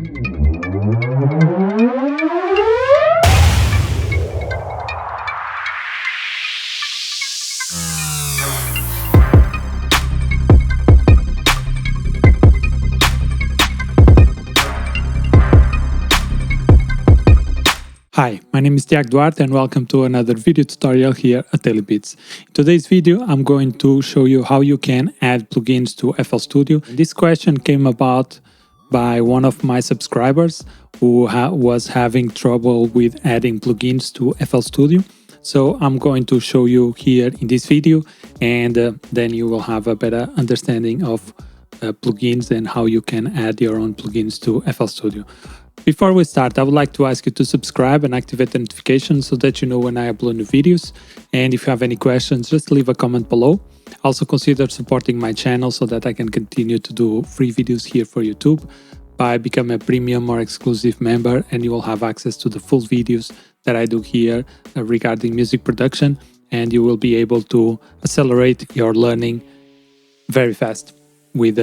Hi, my name is Tiago Duarte and welcome to another video tutorial here at Daily Bits. In today's video, I'm going to show you how you can add plugins to FL Studio. This question came about by one of my subscribers who was having trouble with adding plugins to FL Studio. So I'm going to show you here in this video, and then you will have a better understanding of plugins and how you can add your own plugins to FL Studio. Before we start, I would like to ask you to subscribe and activate the notifications so that you know when I upload new videos. And if you have any questions, just leave a comment below. Also consider supporting my channel so that I can continue to do free videos here for YouTube by becoming a premium or exclusive member, and you will have access to the full videos that I do here regarding music production, and you will be able to accelerate your learning very fast with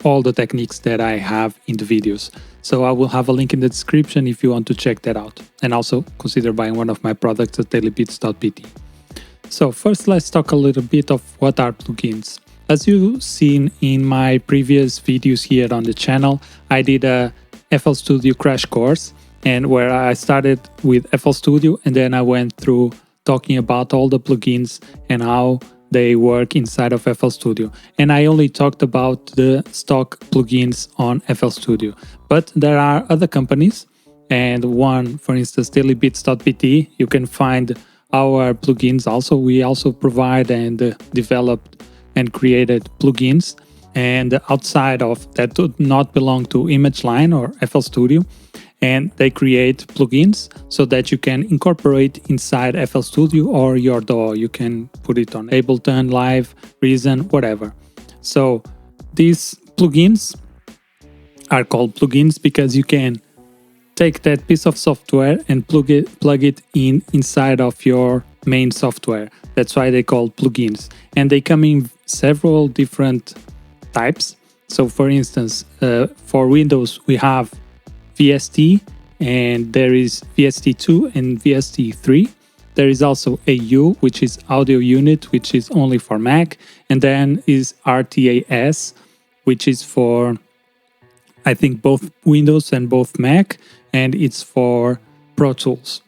all the techniques that I have in the videos. So I will have a link in the description if you want to check that out. And also consider buying one of my products at dailybits.pt. So first, let's talk a little bit of what are plugins. As you've seen in my previous videos here on the channel, I did a FL Studio crash course, and where I started with FL Studio and then I went through talking about all the plugins and how they work inside of FL Studio. And I only talked about the stock plugins on FL Studio. But there are other companies, and one, for instance, dailybits.pt, you can find our plugins also. We also provide and developed and created plugins. And outside of that do not belong to ImageLine or FL Studio. And they create plugins so that you can incorporate inside FL Studio or your DAW. You can put it on Ableton, Live, Reason, whatever. So these plugins are called plugins because you can take that piece of software and plug it inside of your main software. That's why they call plugins. And they come in several different types. So for instance, for Windows, we have VST, and there is VST2 and VST3. There is also AU, which is audio unit, which is only for Mac, and then is RTAS, which is for, I think, both Windows and both Mac, and it's for Pro Tools.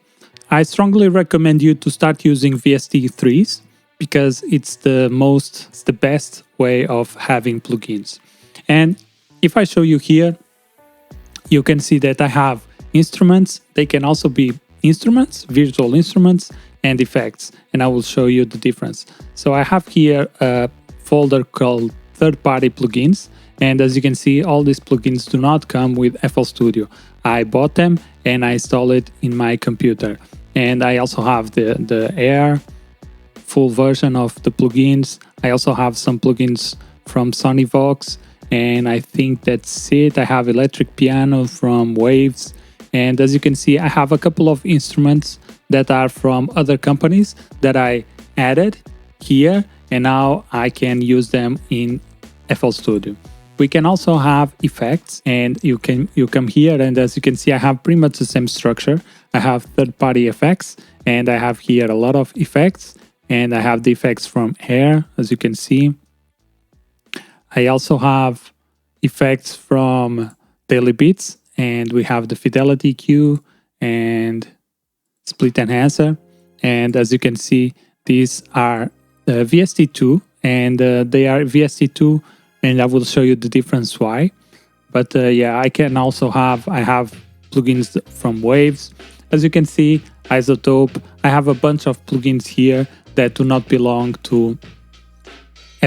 I strongly recommend you to start using VST3s because it's the best way of having plugins. And if I show you here, you can see that I have instruments. They can also be instruments, virtual instruments, and effects. And I will show you the difference. So I have here a folder called third-party plugins. And as you can see, all these plugins do not come with FL Studio. I bought them and I installed it in my computer. And I also have the Air full version of the plugins. I also have some plugins from Sony Vox. And I think that's it. I have electric piano from Waves. And as you can see, I have a couple of instruments that are from other companies that I added here. And now I can use them in FL Studio. We can also have effects, and you come here, and as you can see, I have pretty much the same structure. I have third-party effects, and I have here a lot of effects. And I have the effects from Air, as you can see. I also have effects from Daily Bits, and we have the Fidelity Q and splitEnhancer. And as you can see, these are VST2, and they are VST2, and I will show you the difference why. But yeah, I have plugins from Waves. As you can see, Isotope. I have a bunch of plugins here that do not belong to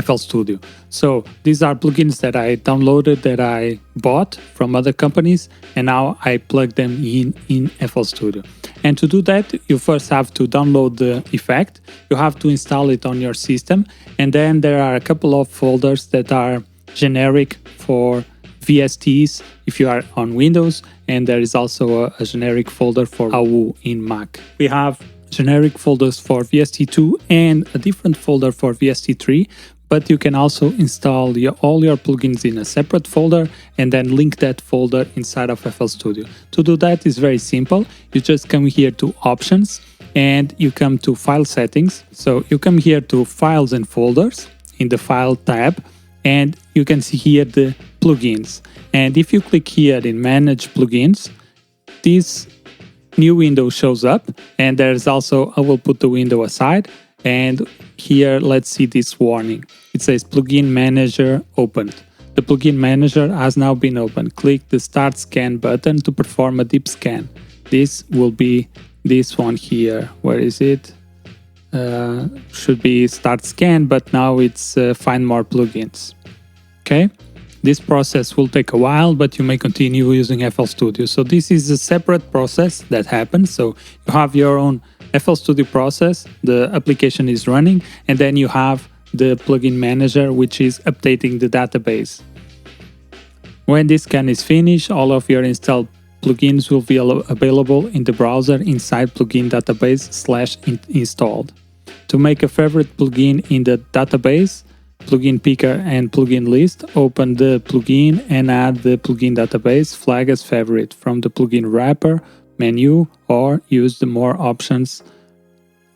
FL Studio. So these are plugins that I downloaded, that I bought from other companies, and now I plug them in FL Studio. And to do that, you first have to download the effect. You have to install it on your system, and then there are a couple of folders that are generic for VSTs if you are on Windows, and there is also a generic folder for AU in Mac. We have generic folders for VST2 and a different folder for VST3, but you can also install all your plugins in a separate folder and then link that folder inside of FL Studio. To do that is very simple. You just come here to Options and you come to File Settings. So you come here to Files and Folders in the File tab, and you can see here the plugins. And if you click here in Manage Plugins, this new window shows up, and there's also, I will put the window aside, and here let's see this warning. It says Plugin Manager opened. The Plugin Manager has now been opened. Click the Start Scan button to perform a deep scan. This will be this one here. Where is it? Should be Start Scan, but now it's Find More Plugins. Okay, this process will take a while, but you may continue using FL Studio. So this is a separate process that happens. So you have your own FL Studio process, the application is running, and then you have the plugin manager, which is updating the database. When this scan is finished, all of your installed plugins will be available in the browser inside plugin database/installed. To make a favorite plugin in the database, plugin picker and plugin list, open the plugin and add the plugin database flag as favorite from the plugin wrapper menu, or use the more options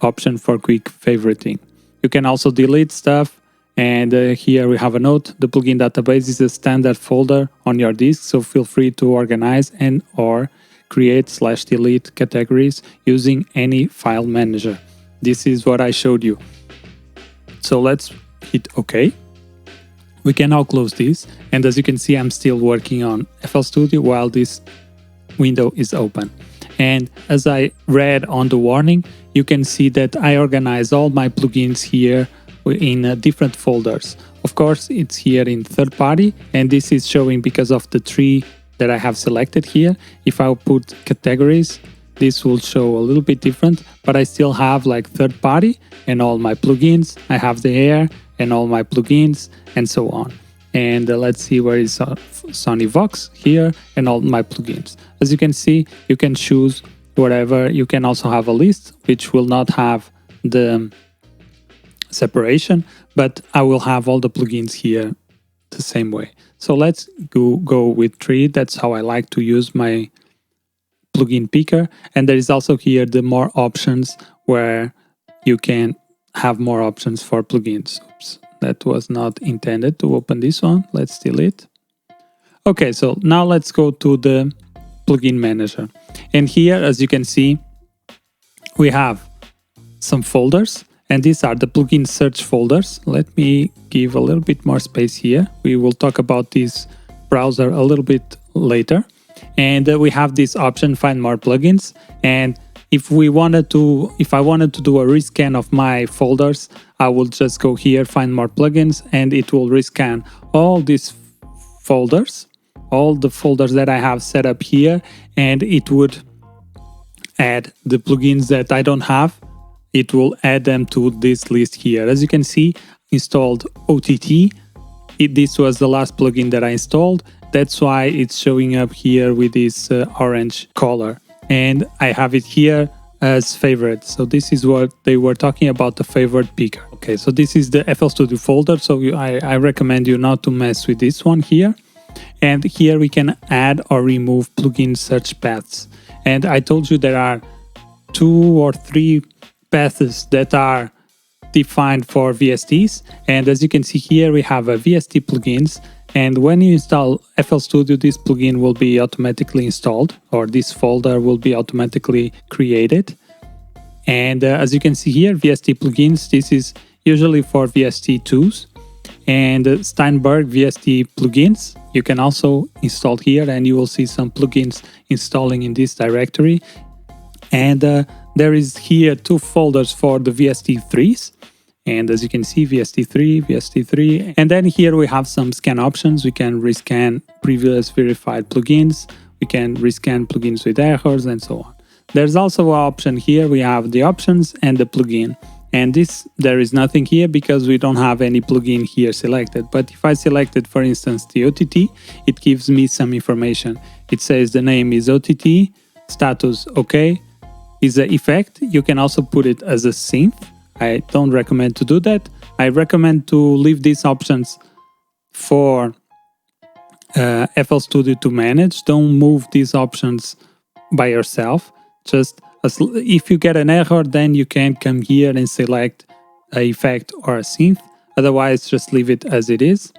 option for quick favoriting. You can also delete stuff, and here we have a note. The plugin database is a standard folder on your disk, so feel free to organize and or create/delete categories using any file manager. This is what I showed you. So let's hit OK. We can now close this, and as you can see, I'm still working on FL Studio while this window is open. And as I read on the warning, you can see that I organize all my plugins here in different folders. Of course, it's here in third party, and this is showing because of the tree that I have selected here. If I put categories, this will show a little bit different, but I still have like third party and all my plugins. I have the air and all my plugins and so on. And let's see where is Sony Vox here and all my plugins. As you can see, you can choose whatever. You can also have a list which will not have the separation, but I will have all the plugins here the same way. So let's go with tree. That's how I like to use my plugin picker. And there is also here the more options where you can have more options for plugins. Oops, that was not intended to open this one. Let's delete. Okay, so now let's go to the plugin manager. And here, as you can see, we have some folders, and these are the plugin search folders. Let me give a little bit more space here. We will talk about this browser a little bit later. And we have this option, find more plugins. And if I wanted to do a rescan of my folders, I will just go here, find more plugins, and it will rescan all these folders, all the folders that I have set up here, and it would add the plugins that I don't have. It will add them to this list here. As you can see, installed OTT. This was the last plugin that I installed. That's why it's showing up here with this orange color. And I have it here as favorite. So this is what they were talking about, the favorite picker. Okay, so this is the FL Studio folder. So I recommend you not to mess with this one here. And here we can add or remove plugin search paths. And I told you there are 2 or 3 paths that are defined for VSTs. And as you can see here, we have a VST plugins. And when you install FL Studio, this plugin will be automatically installed, or this folder will be automatically created. And as you can see here, VST plugins, this is usually for VST2s. And Steinberg VST plugins, you can also install here, and you will see some plugins installing in this directory. And there is here 2 folders for the VST3s. And as you can see, VST3, VST3. And then here we have some scan options. We can rescan previous verified plugins. We can rescan plugins with errors and so on. There's also an option here. We have the options and the plugin. And there is nothing here because we don't have any plugin here selected. But if I selected, for instance, the OTT, it gives me some information. It says the name is OTT, status OK, is an effect. You can also put it as a synth. I don't recommend to do that, I recommend to leave these options for FL Studio to manage. Don't move these options by yourself. Just if you get an error, then you can come here and select an effect or a synth. Otherwise, just leave it as it is.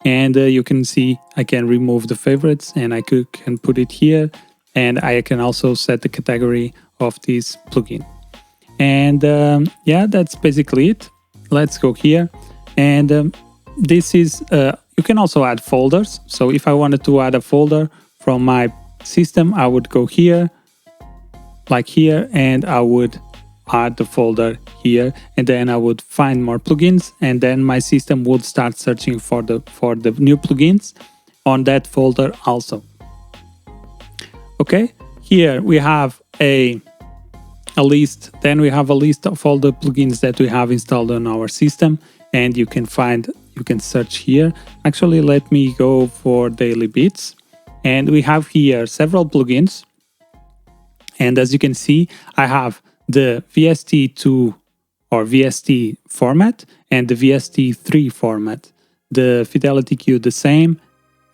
And you can see I can remove the favorites and I can put it here. And I can also set the category of this plugin. And yeah, that's basically it. Let's go here. And this is, you can also add folders. So if I wanted to add a folder from my system, I would go here, like here, and I would add the folder here, and then I would find more plugins, and then my system would start searching for the new plugins on that folder also. Okay, here we have a list. Then we have a list of all the plugins that we have installed on our system, and you can search here. Actually, let me go for Daily Beats, and we have here several plugins. And as you can see, I have the VST2 or VST format and the VST3 format. The Fidelity Q the same,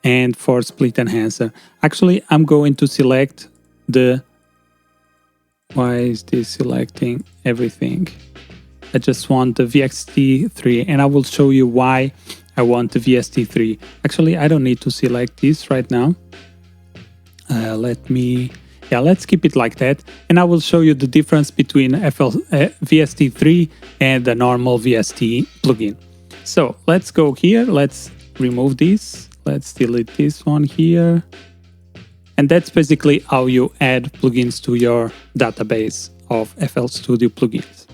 and for splitEnhancer. Actually, I'm going to select the... Why is this selecting everything? I just want the VST3, and I will show you why I want the VST3. Actually, I don't need to select this right now. Let's keep it like that, and I will show you the difference between VST3 and the normal VST plugin. So let's go here, let's remove this, let's delete this one here. And that's basically how you add plugins to your database of FL Studio plugins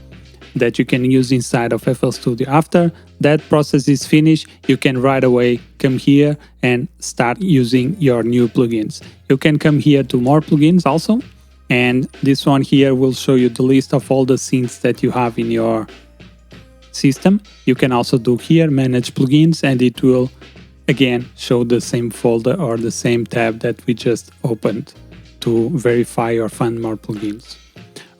that you can use inside of FL Studio. After that process is finished, you can right away come here and start using your new plugins. You can come here to more plugins also, and this one here will show you the list of all the synths that you have in your system. You can also do here manage plugins, and it will again show the same folder or the same tab that we just opened to verify or find more plugins.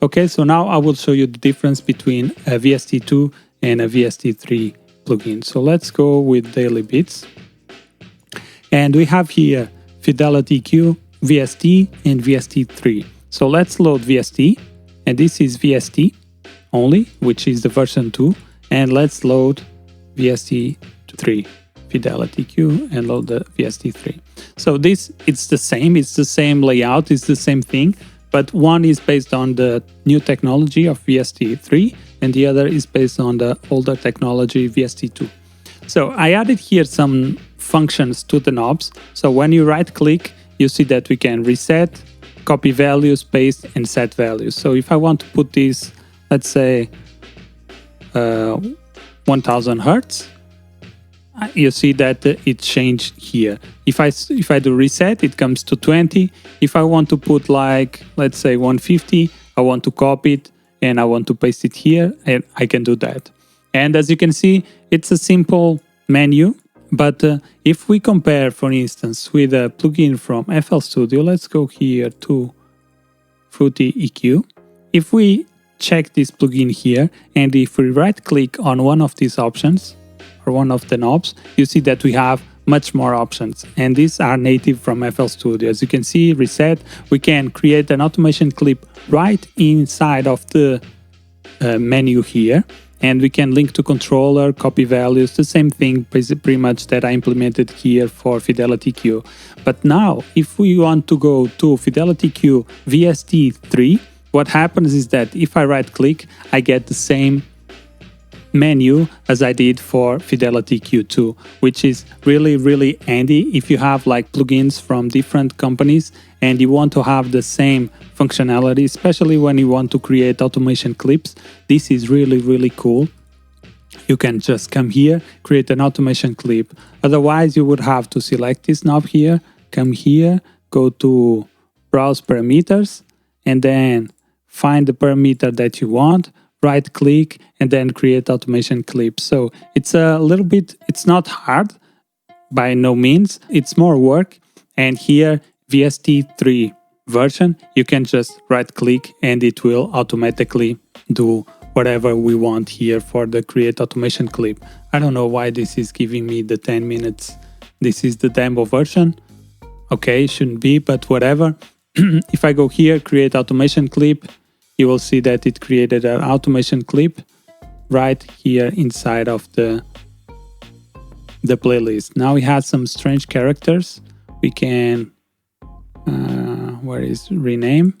Okay, so now I will show you the difference between a VST2 and a VST3 plugin. So let's go with Daily Beats. And we have here Fidelity Q, VST, and VST3. So let's load VST, and this is VST only, which is the version 2. And let's load VST3, Fidelity Q, and load the VST3. So it's the same layout, it's the same thing, but one is based on the new technology of VST3 and the other is based on the older technology VST2. So I added here some functions to the knobs. So when you right click, you see that we can reset, copy values, paste, and set values. So if I want to put this, let's say 1000 Hertz, you see that it changed here. If I do reset, it comes to 20. If I want to put like, let's say 150, I want to copy it and I want to paste it here, and I can do that. And as you can see, it's a simple menu. But if we compare, for instance, with a plugin from FL Studio, let's go here to Fruity EQ. If we check this plugin here, and if we right click on one of these options, or one of the knobs, you see that we have much more options, and these are native from FL Studio. As you can see, reset, we can create an automation clip right inside of the menu here, and we can link to controller, copy values, the same thing pretty much that I implemented here for Fidelity Q. But now, if we want to go to Fidelity Q VST3, what happens is that if I right click, I get the same menu as I did for Fidelity Q2, which is really handy if you have like plugins from different companies and you want to have the same functionality, especially when you want to create automation clips. This is really cool. You can just come here, create an automation clip. Otherwise, you would have to select this knob here, come here, go to browse parameters, and then find the parameter that you want, right click, and then create automation clip. So it's a little bit, it's not hard by no means, it's more work. And here VST3 version, you can just right click and it will automatically do whatever we want here for the create automation clip. I don't know why this is giving me the 10 minutes. This is the demo version. Okay, shouldn't be, but whatever. If I go here, create automation clip, you will see that it created an automation clip right here inside of the playlist. Now we have some strange characters. We can, where is rename?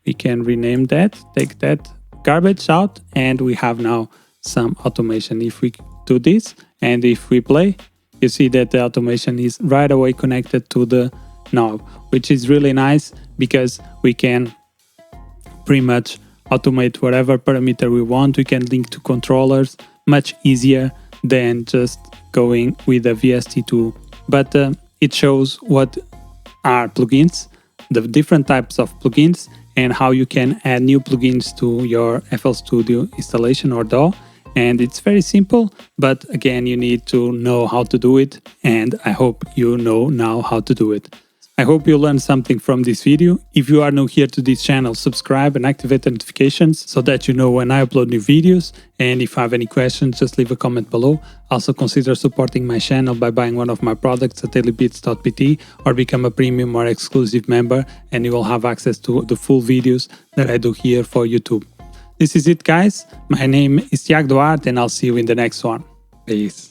We can rename that, take that garbage out, and we have now some automation. If we do this and if we play, you see that the automation is right away connected to the knob, which is really nice because we can pretty much automate whatever parameter we want. We can link to controllers much easier than just going with a VST2. But it shows what are plugins, the different types of plugins, and how you can add new plugins to your FL Studio installation or DAW. And it's very simple, but again, you need to know how to do it, and I hope you know now how to do it. I hope you learned something from this video. If you are new here to this channel, subscribe and activate the notifications so that you know when I upload new videos. And if you have any questions, just leave a comment below. Also consider supporting my channel by buying one of my products at dailybeats.pt or become a premium or exclusive member, and you will have access to the full videos that I do here for YouTube. This is it, guys. My name is Tiago Duarte, and I'll see you in the next one. Peace.